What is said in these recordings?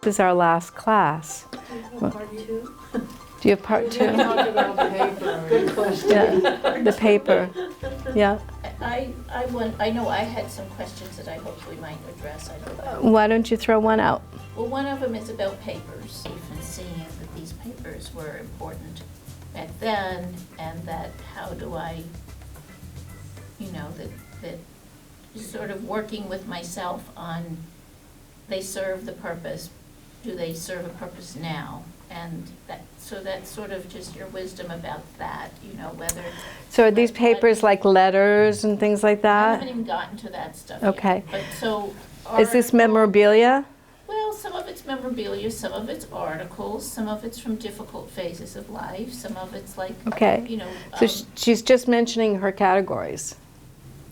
is our last class. Part two? Do you have part two? Talk about paper. Good question. Yeah, the paper. Yeah. I know I had some questions that I hopefully might address. I don't know. Why don't you throw one out? Well, one of them is about papers, and seeing that these papers were important back then, and that how do I, that sort of working with myself on, they serve the purpose, do they serve a purpose now? And so that's sort of just your wisdom about that, whether. So are these papers like letters and things like I that? haven't even gotten to that stuff Okay. yet. But so. Is this memorabilia? Well, some of it's memorabilia, some of it's articles, some of it's from difficult phases of life, some of it's like, Okay. So she's just mentioning her categories.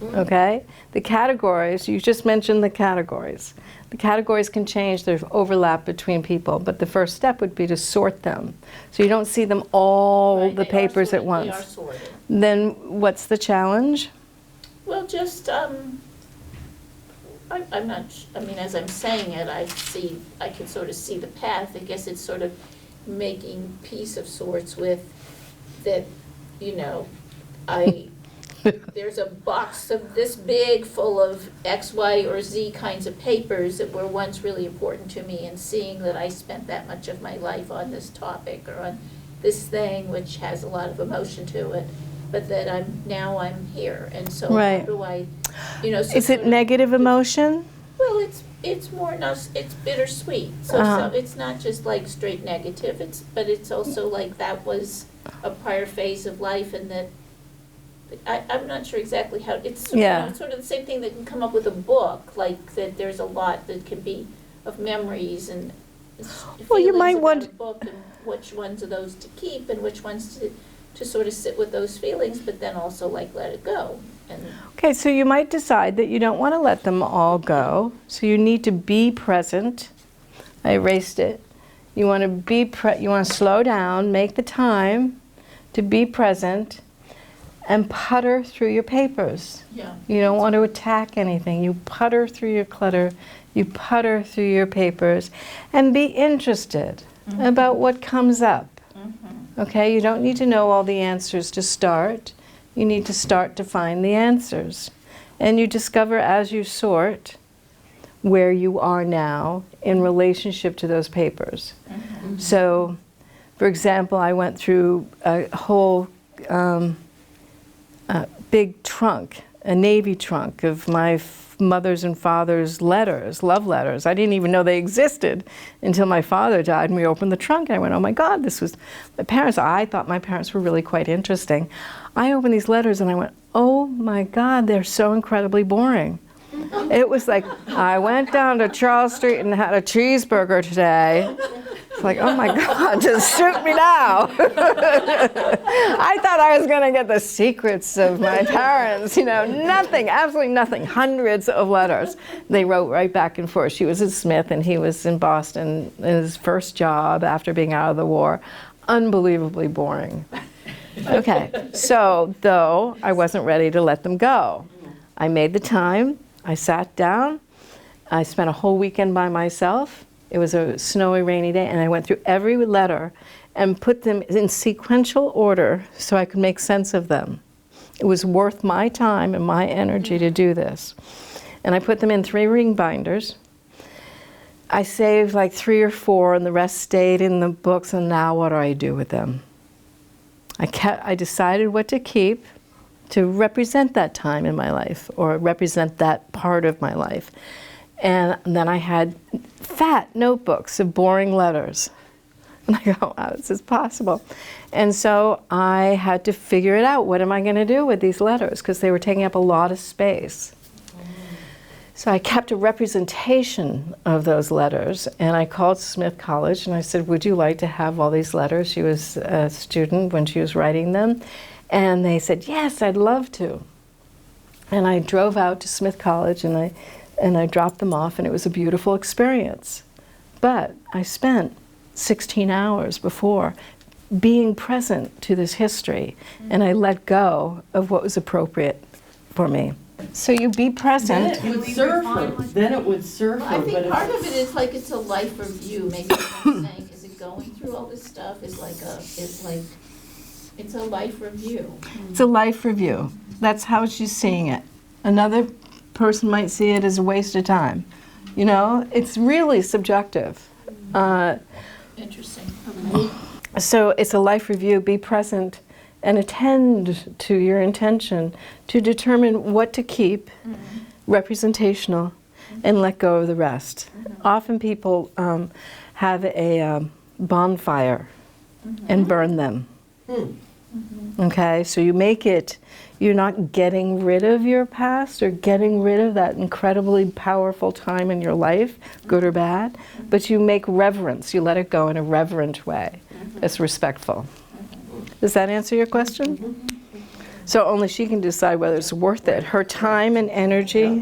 Okay? The categories, you just mentioned the categories. The categories can change, there's overlap between people, but the first step would be to sort them. So you don't see them all right, the papers at once. They are sorted. Then what's the challenge? Well, just, I'm not, as I'm saying it, I can sort of see the path. I guess it's sort of making peace of sorts with that, there's a box of this big full of X, Y, or Z kinds of papers that were once really important to me, and seeing that I spent that much of my life on this topic or on this thing which has a lot of emotion to it, but that I'm here, and so Right. how do I, so Is it negative emotion? Well, it's more it's bittersweet. So it's not just like straight negative. But it's also like that was a prior phase of life, and that I'm not sure exactly how it's it's sort of the same thing that can come up with a book, like that there's a lot that can be of memories and Well, you might about want a book, and which ones of those to keep and which ones to sort of sit with those feelings, but then also like let it go. And Okay, so you might decide that you don't want to let them all go, so you need to be present. I erased it. You want to you want to slow down, make the time to be present, and putter through your papers. yeah. You don't want to attack anything. You putter through your clutter, you putter through your papers, and be interested about what comes up. Okay, you don't need to know all the answers to start. You need to start to find the answers. And you discover as you sort where you are now in relationship to those papers. So, for example, I went through a whole big trunk, a navy trunk of my mother's and father's letters, love letters. I didn't even know they existed until my father died, and we opened the trunk and I went, oh my God, this was my parents. I thought my parents were really quite interesting. I opened these letters and I went, oh my God, they're so incredibly boring. It was like, I went down to Charles Street and had a cheeseburger today. It's like, oh my God, just shoot me now. I thought I was going to get the secrets of my parents, nothing, absolutely nothing, hundreds of letters. They wrote right back and forth. She was at Smith and he was in Boston in his first job after being out of the war. Unbelievably boring. Okay, so though I wasn't ready to let them go, I made the time, I sat down, I spent a whole weekend by myself. It was a snowy, rainy day, and I went through every letter and put them in sequential order so I could make sense of them. It was worth my time and my energy to do this. And I put them in 3 ring binders. I saved like 3 or 4, and the rest stayed in the books, and now what do I do with them? I decided what to keep to represent that time in my life, or represent that part of my life. And then I had fat notebooks of boring letters. And I go, how is this possible? And so I had to figure it out. What am I going to do with these letters? Because they were taking up a lot of space. So I kept a representation of those letters, and I called Smith College and I said, would you like to have all these letters? She was a student when she was writing them. And they said, yes, I'd love to. And I drove out to Smith College and I dropped them off, and it was a beautiful experience. But I spent 16 hours before being present to this history, and I let go of what was appropriate for me. So you be Then present. it would serve her. Then it would serve I her, think but part it's, of it is like it's a life review, maybe what I'm saying, is it going through all this stuff is like it's a life review. It's a life review. That's how she's seeing it. Another person might see it as a waste of time. You know, it's really subjective. Interesting, So it's a life review. Be present and attend to your intention to determine what to keep, representational, and let go of the rest. Often people have a bonfire and burn them. Okay, so you make it, you're not getting rid of your past or getting rid of that incredibly powerful time in your life, good or bad, but you make reverence, you let it go in a reverent way. It's respectful. Does that answer your question? So only she can decide whether it's worth it. Her time and energy.